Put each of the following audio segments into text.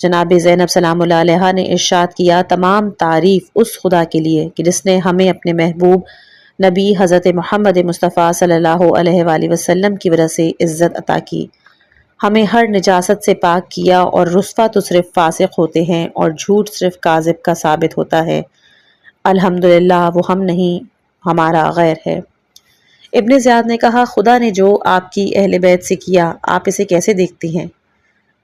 جناب زینب سلام اللہ علیہ نے ارشاد کیا، تمام تعریف اس خدا کے لیے کہ جس نے ہمیں اپنے محبوب نبی حضرت محمد مصطفیٰ صلی اللہ علیہ وآلہ وسلم کی وجہ سے عزت عطا کی، ہمیں ہر نجاست سے پاک کیا، اور رسوا تو صرف فاسق ہوتے ہیں اور جھوٹ صرف کاذب کا ثابت ہوتا ہے، الحمدللہ وہ ہم نہیں ہمارا غیر ہے۔ ابن زیاد نے کہا، خدا نے جو آپ کی اہل بیت سے کیا آپ اسے کیسے دیکھتی ہیں؟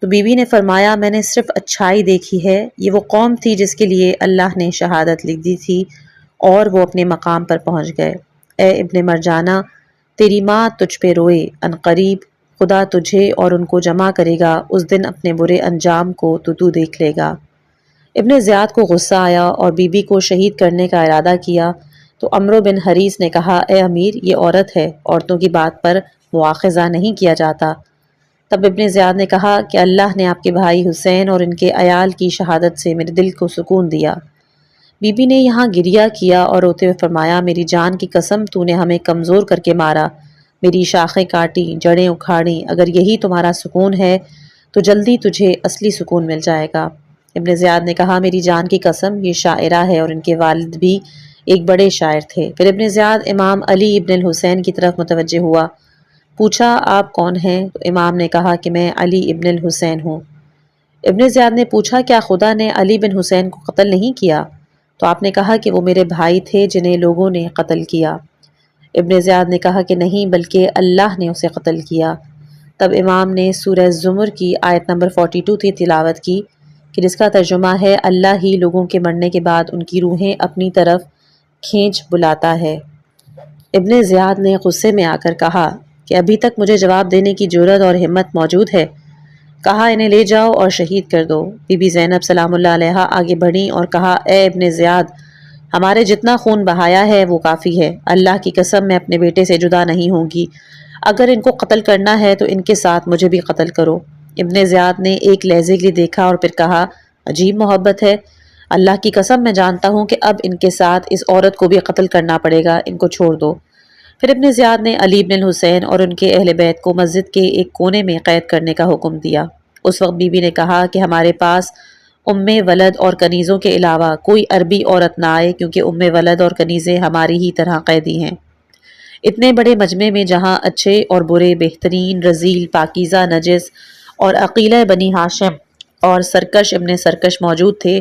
تو بی بی نے فرمایا، میں نے صرف اچھائی دیکھی ہے، یہ وہ قوم تھی جس کے لیے اللہ نے شہادت لکھ دی تھی اور وہ اپنے مقام پر پہنچ گئے۔ اے ابن مرجانہ، تیری ماں تجھ پہ روئے، عنقریب خدا تجھے اور ان کو جمع کرے گا، اس دن اپنے برے انجام کو تو دیکھ لے گا۔ ابن زیاد کو غصہ آیا اور بی بی کو شہید کرنے کا ارادہ کیا، تو عمرو بن حریث نے کہا، اے امیر، یہ عورت ہے، عورتوں کی بات پر مواخذہ نہیں کیا جاتا۔ تب ابن زیاد نے کہا کہ اللہ نے آپ کے بھائی حسین اور ان کے عیال کی شہادت سے میرے دل کو سکون دیا۔ بی بی نے یہاں گریہ کیا اور روتے ہوئے فرمایا، میری جان کی قسم، تو نے ہمیں کمزور کر کے مارا، میری شاخیں کاٹی، جڑیں اکھاڑی، اگر یہی تمہارا سکون ہے تو جلدی تجھے اصلی سکون مل جائے گا۔ ابن زیاد نے کہا، میری جان کی قسم، یہ شاعرہ ہے اور ان کے والد بھی ایک بڑے شاعر تھے۔ پھر ابن زیاد امام علی ابن الحسین کی طرف متوجہ ہوا، پوچھا، آپ کون ہیں؟ تو امام نے کہا کہ میں علی ابن الحسین ہوں۔ ابن زیاد نے پوچھا، کیا خدا نے علی بن حسین کو قتل نہیں کیا؟ تو آپ نے کہا کہ وہ میرے بھائی تھے جنہیں لوگوں نے قتل کیا۔ ابن زیاد نے کہا کہ نہیں، بلکہ اللہ نے اسے قتل کیا۔ تب امام نے سورہ زمر کی آیت نمبر 42 کی تلاوت کی کہ جس کا ترجمہ ہے، اللہ ہی لوگوں کے مرنے کے بعد ان کی روحیں اپنی طرف کھینچ بلاتا ہے۔ ابن زیاد نے غصے میں آ کر کہا کہ ابھی تک مجھے جواب دینے کی جرأت اور ہمت موجود ہے؟ کہا، انہیں لے جاؤ اور شہید کر دو۔ بی بی زینب سلام اللہ علیہا آگے بڑھیں اور کہا، اے ابن زیاد، ہمارے جتنا خون بہایا ہے وہ کافی ہے، اللہ کی قسم میں اپنے بیٹے سے جدا نہیں ہوں گی، اگر ان کو قتل کرنا ہے تو ان کے ساتھ مجھے بھی قتل کرو۔ ابن زیاد نے ایک لہجے کے لیے دیکھا اور پھر کہا، عجیب محبت ہے، اللہ کی قسم میں جانتا ہوں کہ اب ان کے ساتھ اس عورت کو بھی قتل کرنا پڑے گا، ان کو چھوڑ دو۔ پھر ابن زیاد نے علی بن الحسین اور ان کے اہل بیت کو مسجد کے ایک کونے میں قید کرنے کا حکم دیا۔ اس وقت بی بی نے کہا کہ ہمارے پاس ولد اور کنیزوں کے علاوہ کوئی عربی عورت نہ آئے، کیونکہ ولد اور کنیزیں ہماری ہی طرح قیدی ہیں۔ اتنے بڑے مجمع میں جہاں اچھے اور برے، بہترین، رذیل، پاکیزہ، نجس اور عقیلہ بنی ہاشم اور سرکش ابن سرکش موجود تھے،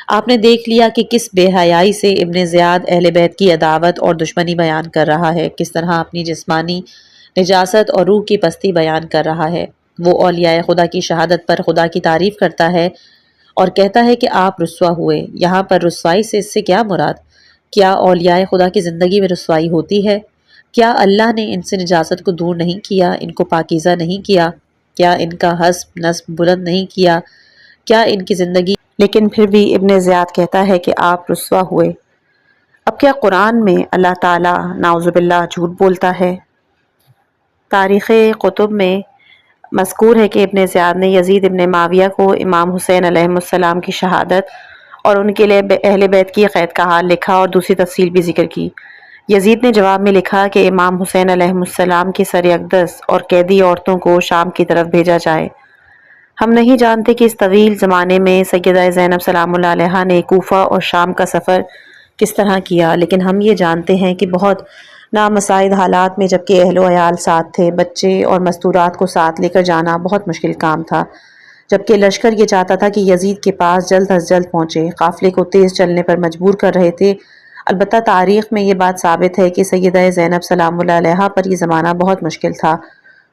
آپ نے دیکھ لیا کہ کس بے حیائی سے ابن زیاد اہل بیت کی عداوت اور دشمنی بیان کر رہا ہے، کس طرح اپنی جسمانی نجاست اور روح کی پستی بیان کر رہا ہے۔ وہ اولیاء خدا کی شہادت پر خدا کی تعریف کرتا ہے اور کہتا ہے کہ آپ رسوا ہوئے۔ یہاں پر رسوائی سے اس سے کیا مراد؟ کیا اولیاء خدا کی زندگی میں رسوائی ہوتی ہے؟ کیا اللہ نے ان سے نجاست کو دور نہیں کیا، ان کو پاکیزہ نہیں کیا؟ کیا ان کا حسب نسب بلند نہیں کیا؟ کیا ان کی زندگی؟ لیکن پھر بھی ابن زیاد کہتا ہے کہ آپ رسوا ہوئے۔ اب کیا قرآن میں اللہ تعالیٰ نعوذ باللہ جھوٹ بولتا ہے؟ تاریخ کتب میں مذکور ہے کہ ابن زیاد نے یزید ابن معاویہ کو امام حسین علیہ السلام کی شہادت اور ان کے لیے اہل بیت کی قید کا حال لکھا اور دوسری تفصیل بھی ذکر کی۔ یزید نے جواب میں لکھا کہ امام حسین علیہ السلام کی سر اقدس اور قیدی عورتوں کو شام کی طرف بھیجا جائے۔ ہم نہیں جانتے کہ اس طویل زمانے میں سیدہ زینب سلام اللہ علیہا نے کوفہ اور شام کا سفر کس طرح کیا، لیکن ہم یہ جانتے ہیں کہ بہت نامساعد حالات میں، جبکہ اہل و عیال ساتھ تھے، بچے اور مستورات کو ساتھ لے کر جانا بہت مشکل کام تھا، جبکہ لشکر یہ چاہتا تھا کہ یزید کے پاس جلد از جلد پہنچے، قافلے کو تیز چلنے پر مجبور کر رہے تھے۔ البتہ تاریخ میں یہ بات ثابت ہے کہ سیدہ زینب سلام اللہ علیہا پر یہ زمانہ بہت مشکل تھا،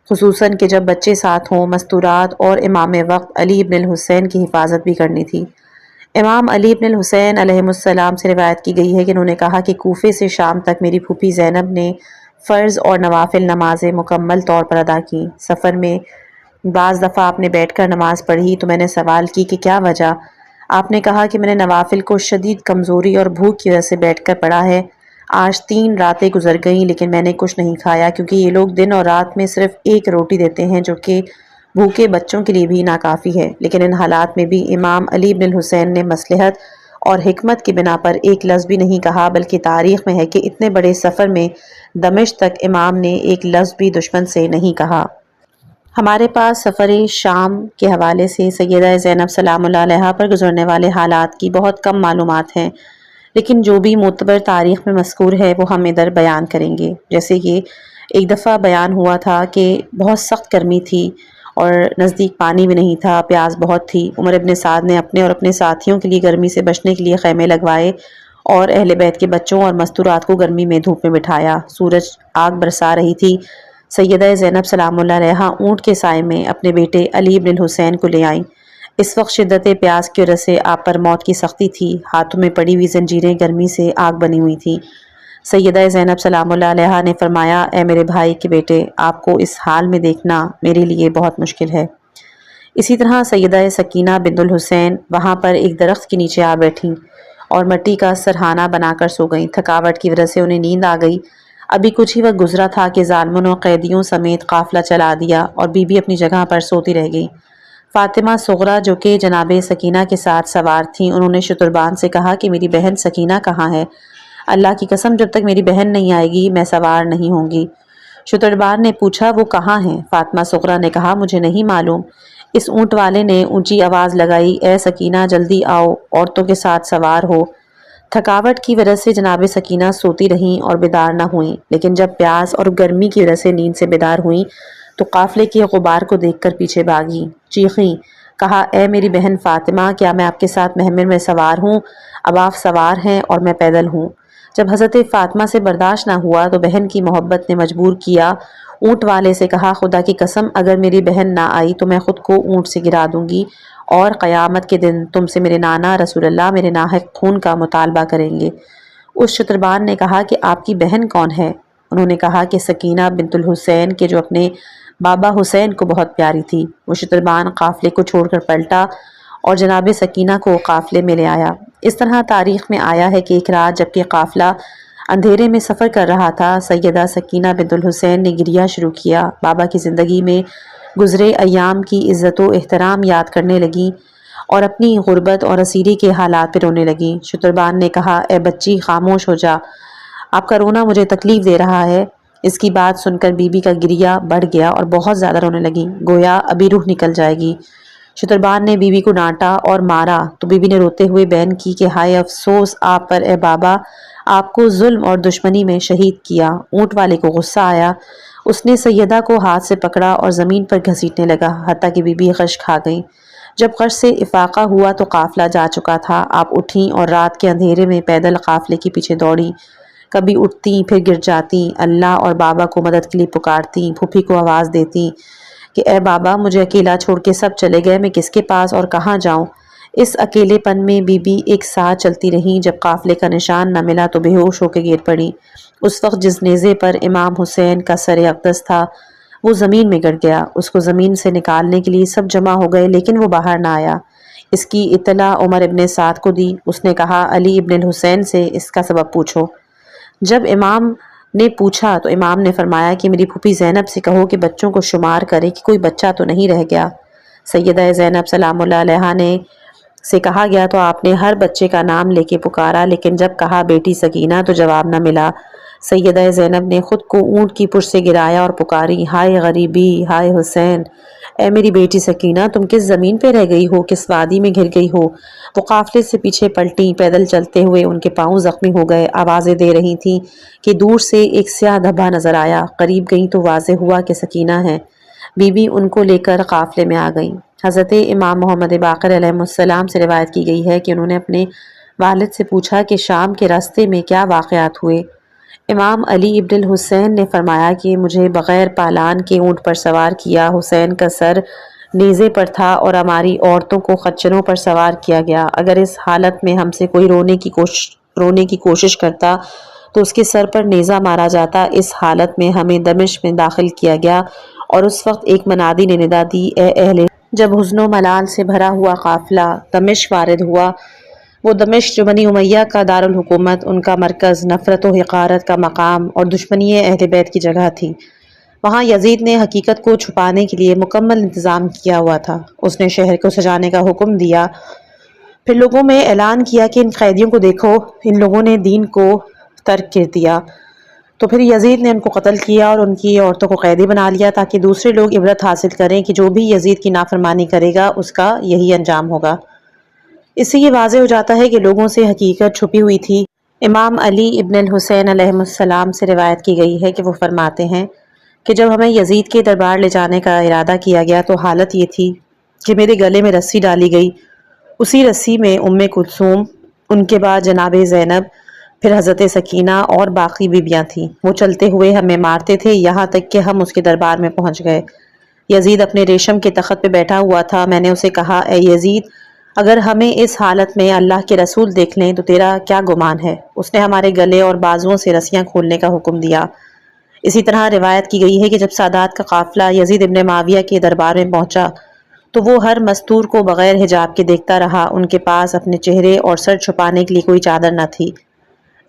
خصوصاً کہ جب بچے ساتھ ہوں، مستورات اور امام وقت علی ابن الحسین کی حفاظت بھی کرنی تھی۔ امام علی ابن الحسین علیہ السلام سے روایت کی گئی ہے کہ انہوں نے کہا کہ کوفے سے شام تک میری پھوپھی زینب نے فرض اور نوافل نمازیں مکمل طور پر ادا کی۔ سفر میں بعض دفعہ آپ نے بیٹھ کر نماز پڑھی تو میں نے سوال کی کہ کیا وجہ؟ آپ نے کہا کہ میں نے نوافل کو شدید کمزوری اور بھوک کی وجہ سے بیٹھ کر پڑھا ہے۔ آج 3 راتیں گزر گئیں لیکن میں نے کچھ نہیں کھایا، کیونکہ یہ لوگ دن اور رات میں صرف 1 روٹی دیتے ہیں، جو کہ بھوکے بچوں کے لیے بھی ناکافی ہے۔ لیکن ان حالات میں بھی امام علی بن الحسین نے مصلحت اور حکمت کی بنا پر ایک لفظ بھی نہیں کہا، بلکہ تاریخ میں ہے کہ اتنے بڑے سفر میں دمشق تک امام نے ایک لفظ بھی دشمن سے نہیں کہا۔ ہمارے پاس سفر شام کے حوالے سے سیدہ زینب سلام اللہ علیہا پر گزرنے والے حالات کی بہت کم معلومات ہیں، لیکن جو بھی معتبر تاریخ میں مذکور ہے وہ ہم ادھر بیان کریں گے۔ جیسے کہ ایک دفعہ بیان ہوا تھا کہ بہت سخت گرمی تھی اور نزدیک پانی بھی نہیں تھا، پیاس بہت تھی۔ عمر ابن سعد نے اپنے اور اپنے ساتھیوں کے لیے گرمی سے بچنے کے لیے خیمے لگوائے اور اہل بیت کے بچوں اور مستورات کو گرمی میں دھوپ میں بٹھایا۔ سورج آگ برسا رہی تھی۔ سیدہ زینب سلام اللہ علیہا اونٹ کے سائے میں اپنے بیٹے علی بن الحسین کو لے آئیں۔ اس وقت شدت پیاس کی وجہ سے آپ پر موت کی سختی تھی، ہاتھوں میں پڑی ہوئی زنجیریں گرمی سے آگ بنی ہوئی تھیں۔ سیدہ زینب سلام اللہ علیہا نے فرمایا، اے میرے بھائی کے بیٹے، آپ کو اس حال میں دیکھنا میرے لیے بہت مشکل ہے۔ اسی طرح سیدہ سکینہ بنت الحسین وہاں پر ایک درخت کے نیچے آ بیٹھیں اور مٹی کا سرہانہ بنا کر سو گئیں۔ تھکاوٹ کی وجہ سے انہیں نیند آ گئی۔ ابھی کچھ ہی وقت گزرا تھا کہ ظالموں نے قیدیوں سمیت قافلہ چلا دیا اور بی بی اپنی جگہ پر سوتی رہ گئی۔ فاطمہ صغریٰ جو کہ جناب سکینہ کے ساتھ سوار تھیں، انہوں نے شتربان سے کہا کہ میری بہن سکینہ کہاں ہے؟ اللہ کی قسم جب تک میری بہن نہیں آئے گی میں سوار نہیں ہوں گی۔ شتربان نے پوچھا وہ کہاں ہیں؟ فاطمہ صغریٰ نے کہا مجھے نہیں معلوم۔ اس اونٹ والے نے اونچی آواز لگائی، اے سکینہ جلدی آؤ، عورتوں کے ساتھ سوار ہو۔ تھکاوٹ کی وجہ سے جناب سکینہ سوتی رہیں اور بیدار نہ ہوئیں، لیکن جب پیاس اور گرمی کی وجہ سے نیند سے بیدار ہوئیں تو قافلے کے غبار کو دیکھ کر پیچھے بھاگیں، چیخیں، کہا اے میری بہن فاطمہ کیا میں آپ کے ساتھ محمل میں سوار ہوں؟ اب آپ سوار ہیں اور میں پیدل ہوں۔ جب حضرت فاطمہ سے برداشت نہ ہوا تو بہن کی محبت نے مجبور کیا، اونٹ والے سے کہا خدا کی قسم اگر میری بہن نہ آئی تو میں خود کو اونٹ سے گرا دوں گی اور قیامت کے دن تم سے میرے نانا رسول اللہ میرے ناحق خون کا مطالبہ کریں گے۔ اس شتربان نے کہا کہ آپ کی بہن کون ہے؟ انہوں نے کہا کہ سکینہ بنت الحسین کے جو اپنے بابا حسین کو بہت پیاری تھی۔ وہ شتربان قافلے کو چھوڑ کر پلٹا اور جناب سکینہ کو قافلے میں لے آیا۔ اس طرح تاریخ میں آیا ہے کہ ایک رات جبکہ قافلہ اندھیرے میں سفر کر رہا تھا، سیدہ سکینہ بنت الحسین نے گریہ شروع کیا، بابا کی زندگی میں گزرے ایام کی عزت و احترام یاد کرنے لگیں اور اپنی غربت اور اسیری کے حالات پہ رونے لگیں۔ شتربان نے کہا اے بچی خاموش ہو جا، آپ کا رونا مجھے تکلیف دے رہا ہے۔ اس کی بات سن کر بی بی کا گریہ بڑھ گیا اور بہت زیادہ رونے لگیں، گویا ابھی روح نکل جائے گی۔ شتربان نے بی بی کو ڈانٹا اور مارا تو بی بی نے روتے ہوئے بیان کی کہ ہائے افسوس آپ پر اے بابا، آپ کو ظلم اور دشمنی میں شہید کیا۔ اونٹ والے کو غصہ آیا، اس نے سیدہ کو ہاتھ سے پکڑا اور زمین پر گھسیٹنے لگا، حتیٰ کہ بی بی غش کھا گئیں۔ جب غش سے افاقہ ہوا تو قافلہ جا چکا تھا۔ آپ اٹھیں اور رات کے اندھیرے میں پیدل قافلے کے پیچھے دوڑیں، کبھی اٹھتیں پھر گر جاتیں، اللہ اور بابا کو مدد کے لیے پکارتیں، پھوپھی کو آواز دیتیں کہ اے بابا مجھے اکیلا چھوڑ کے سب چلے گئے، میں کس کے پاس اور کہاں جاؤں؟ اس اکیلے پن میں بی بی ایک ساتھ چلتی رہیں، جب قافلے کا نشان نہ ملا تو بے ہوش ہو کے گر پڑیں۔ اس وقت جس نیزے پر امام حسین کا سر اقدس تھا وہ زمین میں گر گیا، اس کو زمین سے نکالنے کے لیے سب جمع ہو گئے لیکن وہ باہر نہ آیا۔ اس کی اطلاع عمر ابن سعد کو دی، اس نے کہا علی ابن الحسین سے اس کا سبب پوچھو۔ جب امام نے پوچھا تو امام نے فرمایا کہ میری پھوپھی زینب سے کہو کہ بچوں کو شمار کرے کہ کوئی بچہ تو نہیں رہ گیا۔ سیدہ زینب سلام اللہ علیہا نے سے کہا گیا تو آپ نے ہر بچے کا نام لے کے پکارا، لیکن جب کہا بیٹی سکینہ تو جواب نہ ملا۔ سیدہ زینب نے خود کو اونٹ کی پشت سے گرایا اور پکاری، ہائے غریبی، ہائے حسین، اے میری بیٹی سکینہ تم کس زمین پہ رہ گئی ہو، کس وادی میں گھر گئی ہو؟ وہ قافلے سے پیچھے پلٹیں، پیدل چلتے ہوئے ان کے پاؤں زخمی ہو گئے، آوازیں دے رہی تھیں کہ دور سے ایک سیاہ دھبا نظر آیا، قریب گئیں تو واضح ہوا کہ سکینہ ہے۔ بی بی ان کو لے کر قافلے میں آ گئیں۔ حضرت امام محمد باقر علیہ السلام سے روایت کی گئی ہے کہ انہوں نے اپنے والد سے پوچھا کہ شام کے راستے میں کیا واقعات ہوئے؟ امام علی ابن الحسین نے فرمایا کہ مجھے بغیر پالان کے اونٹ پر سوار کیا، حسین کا سر نیزے پر تھا اور ہماری عورتوں کو خچروں پر سوار کیا گیا۔ اگر اس حالت میں ہم سے کوئی رونے کی کوشش کرتا تو اس کے سر پر نیزہ مارا جاتا۔ اس حالت میں ہمیں دمشق میں داخل کیا گیا اور اس وقت ایک منادی نے ندا دی، اے اہل۔ جب حزن و ملال سے بھرا ہوا قافلہ دمشق وارد ہوا، وہ دمشق جو بنی امیہ کا دارالحکومت، ان کا مرکز، نفرت و حقارت کا مقام اور دشمنی اہل بیت کی جگہ تھی، وہاں یزید نے حقیقت کو چھپانے کے لیے مکمل انتظام کیا ہوا تھا۔ اس نے شہر کو سجانے کا حکم دیا، پھر لوگوں میں اعلان کیا کہ ان قیدیوں کو دیکھو، ان لوگوں نے دین کو ترک کر دیا، تو پھر یزید نے ان کو قتل کیا اور ان کی عورتوں کو قیدی بنا لیا تاکہ دوسرے لوگ عبرت حاصل کریں کہ جو بھی یزید کی نافرمانی کرے گا اس کا یہی انجام ہوگا۔ اس سے یہ واضح ہو جاتا ہے کہ لوگوں سے حقیقت چھپی ہوئی تھی۔ امام علی ابن الحسین علیہ السلام سے روایت کی گئی ہے کہ وہ فرماتے ہیں کہ جب ہمیں یزید کے دربار لے جانے کا ارادہ کیا گیا تو حالت یہ تھی کہ میرے گلے میں رسی ڈالی گئی، اسی رسی میں کلثوم، ان کے بعد جناب زینب، پھر حضرت سکینہ اور باقی بیویاں تھیں۔ وہ چلتے ہوئے ہمیں مارتے تھے یہاں تک کہ ہم اس کے دربار میں پہنچ گئے۔ یزید اپنے ریشم کے تخت پہ بیٹھا ہوا تھا۔ میں نے اسے کہا، اے یزید، اگر ہمیں اس حالت میں اللہ کے رسول دیکھ لیں تو تیرا کیا گمان ہے؟ اس نے ہمارے گلے اور بازوؤں سے رسیاں کھولنے کا حکم دیا۔ اسی طرح روایت کی گئی ہے کہ جب سادات کا قافلہ یزید ابن معاویہ کے دربار میں پہنچا تو وہ ہر مستور کو بغیر حجاب کے دیکھتا رہا۔ ان کے پاس اپنے چہرے اور سر چھپانے کے لیے کوئی چادر نہ تھی۔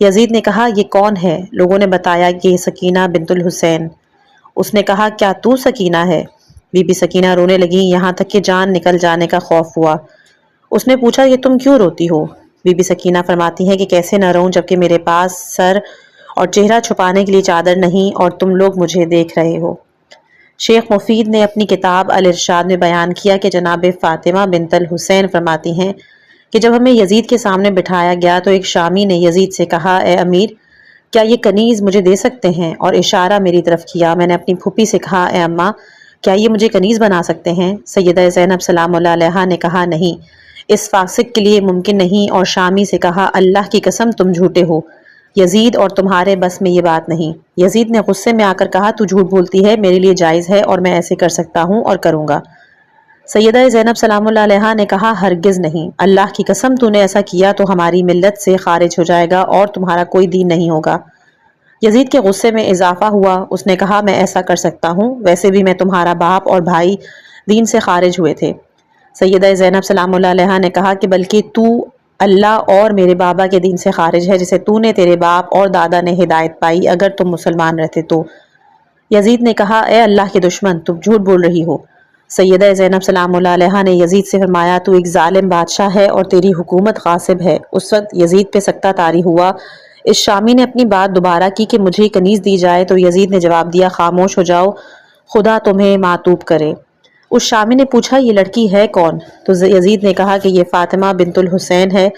یزید نے کہا، یہ کون ہے؟ لوگوں نے بتایا کہ یہ سکینہ بنت الحسین۔ اس نے کہا، کیا تو سکینہ ہے؟ بی بی سکینہ رونے لگی، یہاں تک کہ جان نکل جانے کا خوف ہوا۔ اس نے پوچھا، یہ تم کیوں روتی ہو؟ بی بی سکینہ فرماتی ہیں کہ کیسے نہ روں جبکہ میرے پاس سر اور چہرہ چھپانے کے لیے چادر نہیں اور تم لوگ مجھے دیکھ رہے ہو۔ شیخ مفید نے اپنی کتاب الارشاد میں بیان کیا کہ جناب فاطمہ بنت الحسین فرماتی ہیں کہ جب ہمیں یزید کے سامنے بٹھایا گیا تو ایک شامی نے یزید سے کہا، اے امیر، کیا یہ کنیز مجھے دے سکتے ہیں؟ اور اشارہ میری طرف کیا۔ میں نے اپنی پھوپھی سے کہا، اے اماں، کیا یہ مجھے کنیز بنا سکتے ہیں؟ سیدہ زینب سلام اللہ علیہا نے کہا، نہیں، اس فاسق کے لیے ممکن نہیں۔ اور شامی سے کہا، اللہ کی قسم تم جھوٹے ہو یزید، اور تمہارے بس میں یہ بات نہیں۔ یزید نے غصے میں آ کر کہا، تو جھوٹ بولتی ہے، میرے لیے جائز ہے اور میں ایسے کر سکتا ہوں اور کروں گا۔ سیدہ زینب سلام اللہ علیہا نے کہا، ہرگز نہیں، اللہ کی قسم تو نے ایسا کیا تو ہماری ملت سے خارج ہو جائے گا اور تمہارا کوئی دین نہیں ہوگا۔ یزید کے غصے میں اضافہ ہوا۔ اس نے کہا، میں ایسا کر سکتا ہوں، ویسے بھی میں تمہارا باپ اور بھائی دین سے خارج ہوئے تھے۔ سیدہ زینب سلام اللہ علیہا نے کہا کہ بلکہ تو اللہ اور میرے بابا کے دین سے خارج ہے جسے تو نے تیرے باپ اور دادا نے ہدایت پائی اگر تم مسلمان رہتے تو۔ یزید نے کہا، اے اللہ کے دشمن، تم جھوٹ بول رہی ہو۔ سیدہ زینب سلام اللہ علیہا نے یزید سے فرمایا، تو ایک ظالم بادشاہ ہے اور تیری حکومت غاصب ہے۔ اس وقت یزید پہ سکتہ طاری ہوا۔ اس شامی نے اپنی بات دوبارہ کی کہ مجھے کنیز دی جائے تو یزید نے جواب دیا، خاموش ہو جاؤ، خدا تمہیں معطوب کرے۔ اس شامی نے پوچھا، یہ لڑکی ہے کون؟ تو یزید نے کہا کہ یہ فاطمہ بنت الحسین ہے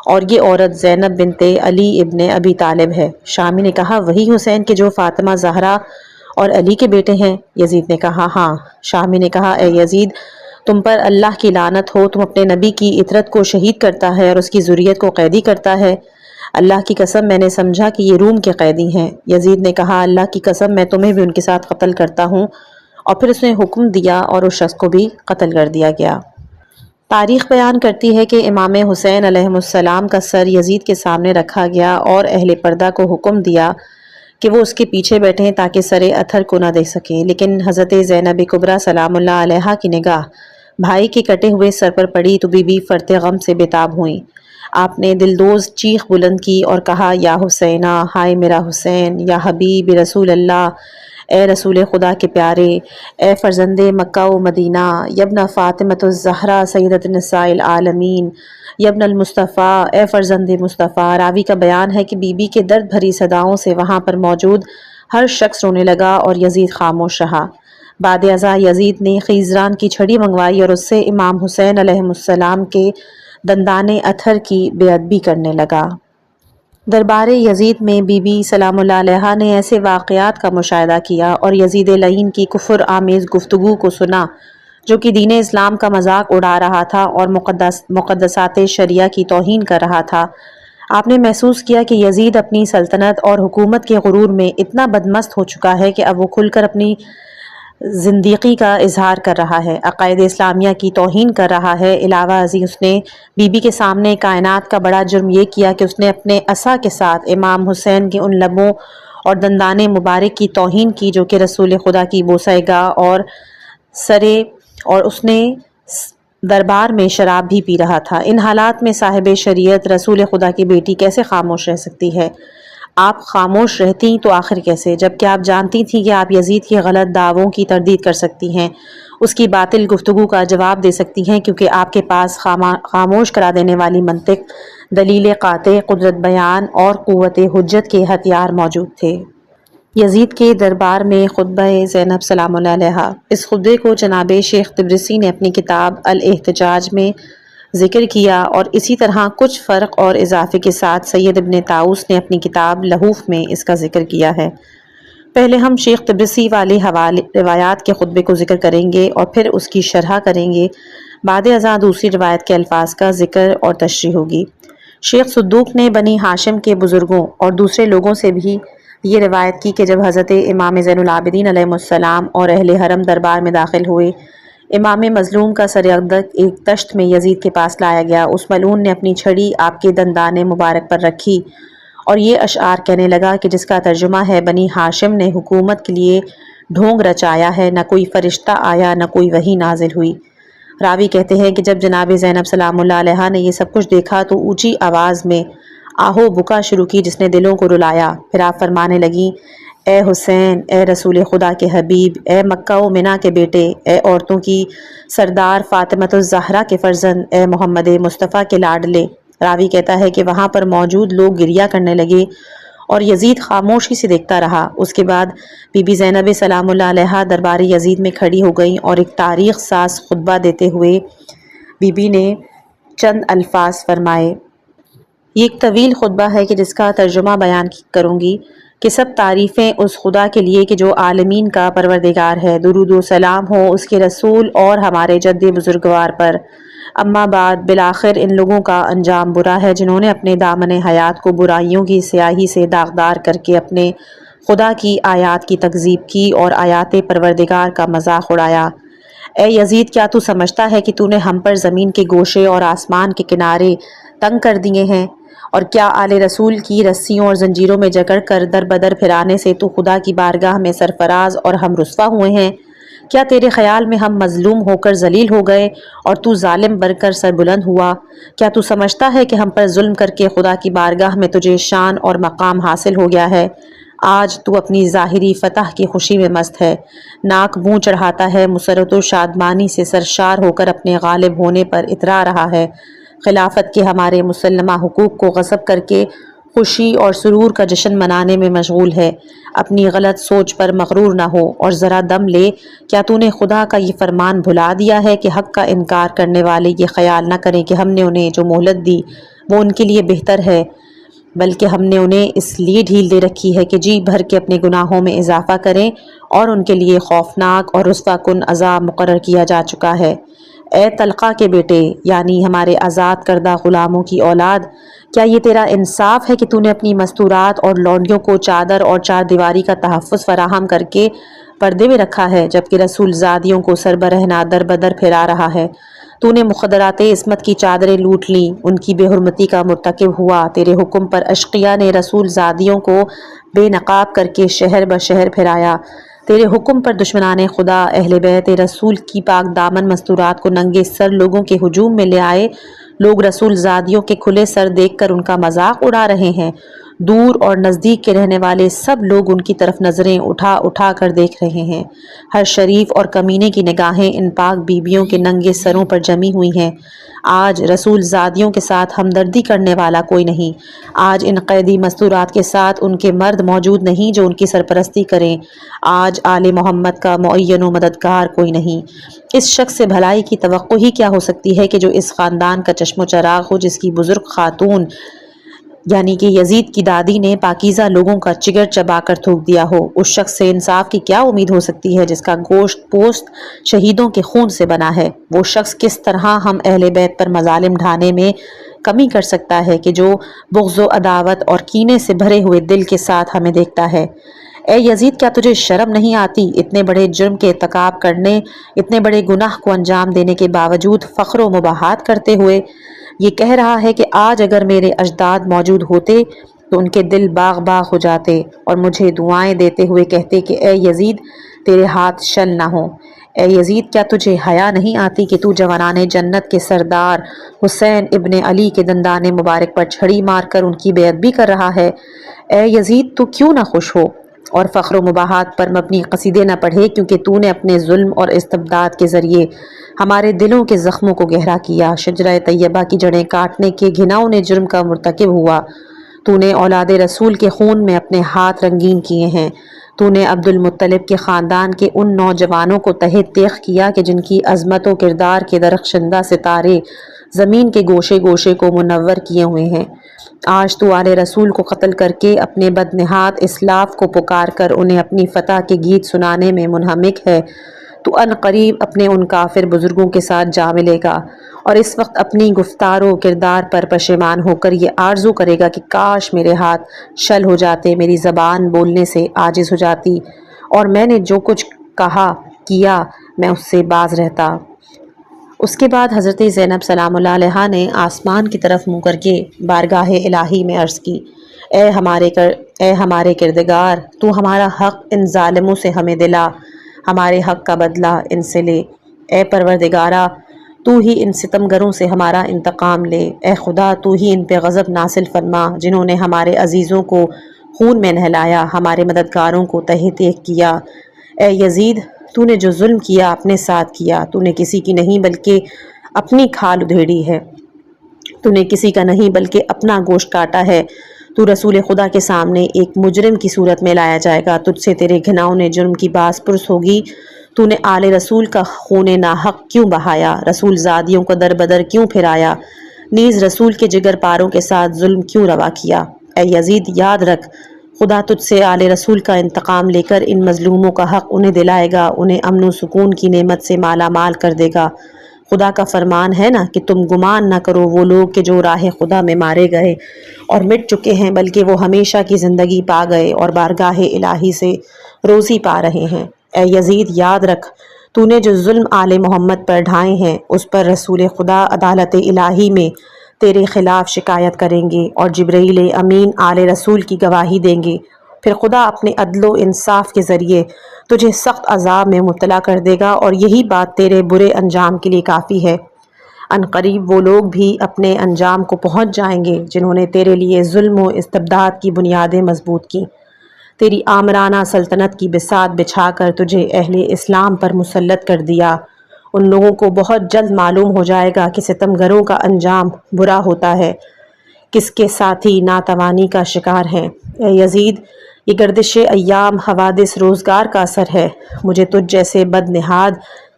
اور یہ عورت زینب بنت علی ابن ابی طالب ہے۔ شامی نے کہا، وہی حسین کہ جو فاطمہ زہرا اور علی کے بیٹے ہیں؟ یزید نے کہا، ہاں۔ شامی نے کہا، اے یزید، تم پر اللہ کی لعنت ہو، تم اپنے نبی کی عطرت کو شہید کرتا ہے اور اس کی ذریت کو قیدی کرتا ہے۔ اللہ کی قسم میں نے سمجھا کہ یہ روم کے قیدی ہیں۔ یزید نے کہا، اللہ کی قسم میں تمہیں بھی ان کے ساتھ قتل کرتا ہوں۔ اور پھر اس نے حکم دیا اور اس شخص کو بھی قتل کر دیا گیا۔ تاریخ بیان کرتی ہے کہ امام حسین علیہ السلام کا سر یزید کے سامنے رکھا گیا اور اہل پردہ کو حکم دیا کہ وہ اس کے پیچھے بیٹھیں تاکہ سر اتھر کو نہ دیکھ سکیں، لیکن حضرت زینب کبریٰ سلام اللہ علیہا کی نگاہ بھائی کے کٹے ہوئے سر پر پڑی تو بی بی فرط غم سے بےتاب ہوئیں۔ آپ نے دلدوز چیخ بلند کی اور کہا، یا حسینہ، ہائے میرا حسین، یا حبیب رسول اللہ، اے رسول خدا کے پیارے، اے فرزند مکہ و مدینہ، یبن فاطمۃ الزہرا سیدۃ نساء العالمین، یبن المصطفیٰ، اے فرزند مصطفیٰ۔ راوی کا بیان ہے کہ بی بی کے درد بھری صداؤں سے وہاں پر موجود ہر شخص رونے لگا اور یزید خاموش رہا۔ بعد ازاں یزید نے خیزران کی چھڑی منگوائی اور اس سے امام حسین علیہ السلام کے دندان اتھر کی بے ادبی کرنے لگا۔ دربار یزید میں بی بی سلام اللہ علیہا نے ایسے واقعات کا مشاہدہ کیا اور یزید لعین کی کفر آمیز گفتگو کو سنا جو کہ دین اسلام کا مذاق اڑا رہا تھا اور مقدسات شریعہ کی توہین کر رہا تھا۔ آپ نے محسوس کیا کہ یزید اپنی سلطنت اور حکومت کے غرور میں اتنا بدمست ہو چکا ہے کہ اب وہ کھل کر اپنی زندگی کا اظہار کر رہا ہے، عقائد اسلامیہ کی توہین کر رہا ہے۔ علاوہ ازیں اس نے بی بی کے سامنے کائنات کا بڑا جرم یہ کیا کہ اس نے اپنے عصا کے ساتھ امام حسین کے ان لبوں اور دندان مبارک کی توہین کی جو کہ رسول خدا کی بوسہ گاہ اور سرے، اور اس نے دربار میں شراب بھی پی رہا تھا۔ ان حالات میں صاحب شریعت رسول خدا کی بیٹی کیسے خاموش رہ سکتی ہے؟ آپ خاموش رہتی تو آخر کیسے، جبکہ آپ جانتی تھیں کہ آپ یزید کے غلط دعووں کی تردید کر سکتی ہیں، اس کی باطل گفتگو کا جواب دے سکتی ہیں، کیونکہ آپ کے پاس خاموش کرا دینے والی منطق، دلیل قاطع، قدرت بیان اور قوت حجت کے ہتھیار موجود تھے۔ یزید کے دربار میں خطبہ زینب سلام اللہ علیہا۔ اس خطبے کو جناب شیخ طبرسی نے اپنی کتاب الاحتجاج میں ذکر کیا، اور اسی طرح کچھ فرق اور اضافے کے ساتھ سید ابن طاؤس نے اپنی کتاب لحوف میں اس کا ذکر کیا ہے۔ پہلے ہم شیخ طبرسی والی روایات کے خطبے کو ذکر کریں گے اور پھر اس کی شرح کریں گے۔ بعد ازاں دوسری روایت کے الفاظ کا ذکر اور تشریح ہوگی۔ شیخ صدوق نے بنی ہاشم کے بزرگوں اور دوسرے لوگوں سے بھی یہ روایت کی کہ جب حضرت امام زین العابدین علیہ السلام اور اہل حرم دربار میں داخل ہوئے، امام مظلوم کا سر اقدس ایک تشت میں یزید کے پاس لایا گیا۔ اس ملعون نے اپنی چھڑی آپ کے دندان مبارک پر رکھی اور یہ اشعار کہنے لگا کہ جس کا ترجمہ ہے: بنی ہاشم نے حکومت کے لیے ڈھونگ رچایا ہے، نہ کوئی فرشتہ آیا نہ کوئی وحی نازل ہوئی۔ راوی کہتے ہیں کہ جب جناب زینب سلام اللہ علیہا نے یہ سب کچھ دیکھا تو اونچی آواز میں آہو بکا شروع کی جس نے دلوں کو رلایا۔ پھر آپ فرمانے لگیں: اے حسین، اے رسول خدا کے حبیب، اے مکہ و منا کے بیٹے، اے عورتوں کی سردار فاطمۃ الزہرا کے فرزند، اے محمد مصطفیٰ کے لاڈلے۔ راوی کہتا ہے کہ وہاں پر موجود لوگ گریہ کرنے لگے اور یزید خاموشی سے دیکھتا رہا۔ اس کے بعد بی بی زینب سلام اللہ علیہا دربار یزید میں کھڑی ہو گئیں اور ایک تاریخ ساز خطبہ دیتے ہوئے بی بی نے چند الفاظ فرمائے۔ یہ ایک طویل خطبہ ہے کہ جس کا ترجمہ بیان کروں گی کہ سب تعریفیں اس خدا کے لیے کہ جو عالمین کا پروردگار ہے، درود و سلام ہو اس کے رسول اور ہمارے جد بزرگوار پر۔ اما بعد، بالآخر ان لوگوں کا انجام برا ہے جنہوں نے اپنے دامن حیات کو برائیوں کی سیاہی سے داغدار کر کے اپنے خدا کی آیات کی تکذیب کی اور آیات پروردگار کا مذاق اڑایا۔ اے یزید، کیا تو سمجھتا ہے کہ تو نے ہم پر زمین کے گوشے اور آسمان کے کنارے تنگ کر دیے ہیں، اور کیا آل رسول کی رسیوں اور زنجیروں میں جکڑ کر در بدر پھرانے سے تو خدا کی بارگاہ میں سرفراز اور ہم رسوا ہوئے ہیں؟ کیا تیرے خیال میں ہم مظلوم ہو کر ذلیل ہو گئے اور تو ظالم بن کر سر بلند ہوا؟ کیا تو سمجھتا ہے کہ ہم پر ظلم کر کے خدا کی بارگاہ میں تجھے شان اور مقام حاصل ہو گیا ہے؟ آج تو اپنی ظاہری فتح کی خوشی میں مست ہے، ناک منہ چڑھاتا ہے، مسرت و شادمانی سے سرشار ہو کر اپنے غالب ہونے پر اترا رہا ہے، خلافت کے ہمارے مسلمہ حقوق کو غصب کر کے خوشی اور سرور کا جشن منانے میں مشغول ہے۔ اپنی غلط سوچ پر مغرور نہ ہو اور ذرا دم لے۔ کیا تو نے خدا کا یہ فرمان بھلا دیا ہے کہ حق کا انکار کرنے والے یہ خیال نہ کریں کہ ہم نے انہیں جو مہلت دی وہ ان کے لیے بہتر ہے، بلکہ ہم نے انہیں اس لیے ڈھیل دے رکھی ہے کہ جی بھر کے اپنے گناہوں میں اضافہ کریں، اور ان کے لیے خوفناک اور رسوا کن عذاب مقرر کیا جا چکا ہے۔ اے طلقہ کے بیٹے، یعنی ہمارے آزاد کردہ غلاموں کی اولاد، کیا یہ تیرا انصاف ہے کہ تو نے اپنی مستورات اور لونڈیوں کو چادر اور چار دیواری کا تحفظ فراہم کر کے پردے میں رکھا ہے، جبکہ رسول زادیوں کو سربرہنہ در بدر پھیلا رہا ہے؟ تو نے مخدرات عصمت کی چادریں لوٹ لیں، ان کی بے حرمتی کا مرتکب ہوا۔ تیرے حکم پر اشقیاء نے رسول زادیوں کو بے نقاب کر کے شہر بشہر پھرایا۔ تیرے حکم پر دشمنان خدا اہل بیت رسول کی پاک دامن مستورات کو ننگے سر لوگوں کے ہجوم میں لے آئے۔ لوگ رسول زادیوں کے کھلے سر دیکھ کر ان کا مذاق اڑا رہے ہیں۔ دور اور نزدیک کے رہنے والے سب لوگ ان کی طرف نظریں اٹھا اٹھا کر دیکھ رہے ہیں۔ ہر شریف اور کمینے کی نگاہیں ان پاک بیبیوں کے ننگے سروں پر جمی ہوئی ہیں۔ آج رسول زادیوں کے ساتھ ہمدردی کرنے والا کوئی نہیں۔ آج ان قیدی مستورات کے ساتھ ان کے مرد موجود نہیں جو ان کی سرپرستی کریں۔ آج آل محمد کا معین و مددگار کوئی نہیں۔ اس شخص سے بھلائی کی توقع ہی کیا ہو سکتی ہے کہ جو اس خاندان کا چشم و چراغ ہو، جس کی بزرگ خاتون یعنی کہ یزید کی دادی نے پاکیزہ لوگوں کا جگر چبا کر تھوک دیا ہو؟ اس شخص سے انصاف کی کیا امید ہو سکتی ہے جس کا گوشت پوست شہیدوں کے خون سے بنا ہے؟ وہ شخص کس طرح ہم اہل بیت پر مظالم ڈھانے میں کمی کر سکتا ہے کہ جو بغض و عداوت اور کینے سے بھرے ہوئے دل کے ساتھ ہمیں دیکھتا ہے؟ اے یزید، کیا تجھے شرم نہیں آتی اتنے بڑے جرم کے ارتکاب کرنے، اتنے بڑے گناہ کو انجام دینے کے باوجود فخر و مباحات کرتے ہوئے؟ یہ کہہ رہا ہے کہ آج اگر میرے اجداد موجود ہوتے تو ان کے دل باغ باغ ہو جاتے اور مجھے دعائیں دیتے ہوئے کہتے کہ اے یزید، تیرے ہاتھ شل نہ ہوں۔ اے یزید، کیا تجھے حیا نہیں آتی کہ تو جوانان جنت کے سردار حسین ابن علی کے دندان مبارک پر چھڑی مار کر ان کی بے ادبی کر رہا ہے؟ اے یزید، تو کیوں نہ خوش ہو اور فخر و مباحات پر مبنی قصیدے نہ پڑھے، کیونکہ تو نے اپنے ظلم اور استبداد کے ذریعے ہمارے دلوں کے زخموں کو گہرا کیا۔ شجرہ طیبہ کی جڑیں کاٹنے کے گھناؤنے جرم کا مرتکب ہوا۔ تو نے اولاد رسول کے خون میں اپنے ہاتھ رنگین کیے ہیں۔ تو نے عبد المطلب کے خاندان کے ان نوجوانوں کو تہہ تیغ کیا کہ جن کی عظمت و کردار کے درخشندہ ستارے زمین کے گوشے گوشے کو منور کیے ہوئے ہیں۔ آج تو آل رسول کو قتل کر کے اپنے بدنہاد اسلاف کو پکار کر انہیں اپنی فتح کے گیت سنانے میں منہمک ہے۔ تو ان قریب اپنے ان کافر بزرگوں کے ساتھ جا ملے گا اور اس وقت اپنی گفتار و کردار پر پشیمان ہو کر یہ آرزو کرے گا کہ کاش میرے ہاتھ شل ہو جاتے، میری زبان بولنے سے عاجز ہو جاتی اور میں نے جو کچھ کہا کیا میں اس سے باز رہتا۔ اس کے بعد حضرت زینب سلام اللہ علیہا نے آسمان کی طرف منہ کر کے بارگاہ الہی میں عرض کی، اے ہمارے کردگار، تو ہمارا حق ان ظالموں سے ہمیں دلا، ہمارے حق کا بدلہ ان سے لے۔ اے پروردگارا، تو ہی ان ستمگروں سے ہمارا انتقام لے۔ اے خدا، تو ہی ان پہ غضب نازل فرما جنہوں نے ہمارے عزیزوں کو خون میں نہلایا، ہمارے مددگاروں کو تہہ تیغ کیا۔ اے یزید، تو نے جو ظلم کیا اپنے ساتھ کیا، تو نے کسی کی نہیں بلکہ اپنی کھال ادھیڑی ہے، تو نے کسی کا نہیں بلکہ اپنا گوشت کاٹا ہے۔ تو رسول خدا کے سامنے ایک مجرم کی صورت میں لایا جائے گا، تجھ سے تیرے گھناؤنے جرم کی باز پرس ہوگی۔ تو نے آل رسول کا خون ناحق کیوں بہایا، رسول زادیوں کو در بدر کیوں پھرایا، نیز رسول کے جگر پاروں کے ساتھ ظلم کیوں روا کیا۔ اے یزید، یاد رکھ، خدا تجھ سے آل رسول کا انتقام لے کر ان مظلوموں کا حق انہیں دلائے گا، انہیں امن و سکون کی نعمت سے مالا مال کر دے گا۔ خدا کا فرمان ہے نا کہ تم گمان نہ کرو وہ لوگ کہ جو راہ خدا میں مارے گئے اور مٹ چکے ہیں، بلکہ وہ ہمیشہ کی زندگی پا گئے اور بارگاہ الہی سے روزی پا رہے ہیں۔ اے یزید، یاد رکھ، تو نے جو ظلم آل محمد پر ڈھائے ہیں اس پر رسول خدا عدالت الہی میں تیرے خلاف شکایت کریں گے اور جبرائیل امین آل رسول کی گواہی دیں گے۔ پھر خدا اپنے عدل و انصاف کے ذریعے تجھے سخت عذاب میں مبتلا کر دے گا اور یہی بات تیرے برے انجام کے لیے کافی ہے۔ ان قریب وہ لوگ بھی اپنے انجام کو پہنچ جائیں گے جنہوں نے تیرے لیے ظلم و استبداد کی بنیادیں مضبوط کی، تیری آمرانہ سلطنت کی بساط بچھا کر تجھے اہل اسلام پر مسلط کر دیا۔ ان لوگوں کو بہت جلد معلوم ہو جائے گا کہ ستمگروں کا انجام برا ہوتا ہے، کس کے ساتھی ناتوانی کا شکار ہیں۔ اے یزید، یہ گردش ایام حوادث روزگار کا اثر ہے، مجھے تجھ جیسے بد نہاد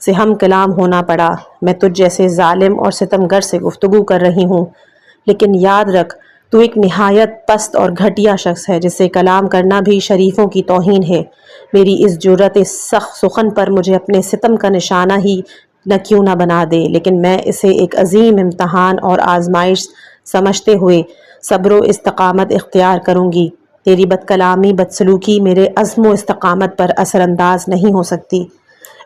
سے ہم کلام ہونا پڑا، میں تجھ جیسے ظالم اور ستمگر سے گفتگو کر رہی ہوں، لیکن یاد رکھ تو ایک نہایت پست اور گھٹیا شخص ہے جس سے کلام کرنا بھی شریفوں کی توہین ہے۔ میری اس جرأت سخت سخن پر مجھے اپنے ستم کا نشانہ ہی نہ کیوں نہ بنا دے، لیکن میں اسے ایک عظیم امتحان اور آزمائش سمجھتے ہوئے صبر و استقامت اختیار کروں گی۔ تیری بد کلامی بدسلوکی میرے عزم و استقامت پر اثر انداز نہیں ہو سکتی۔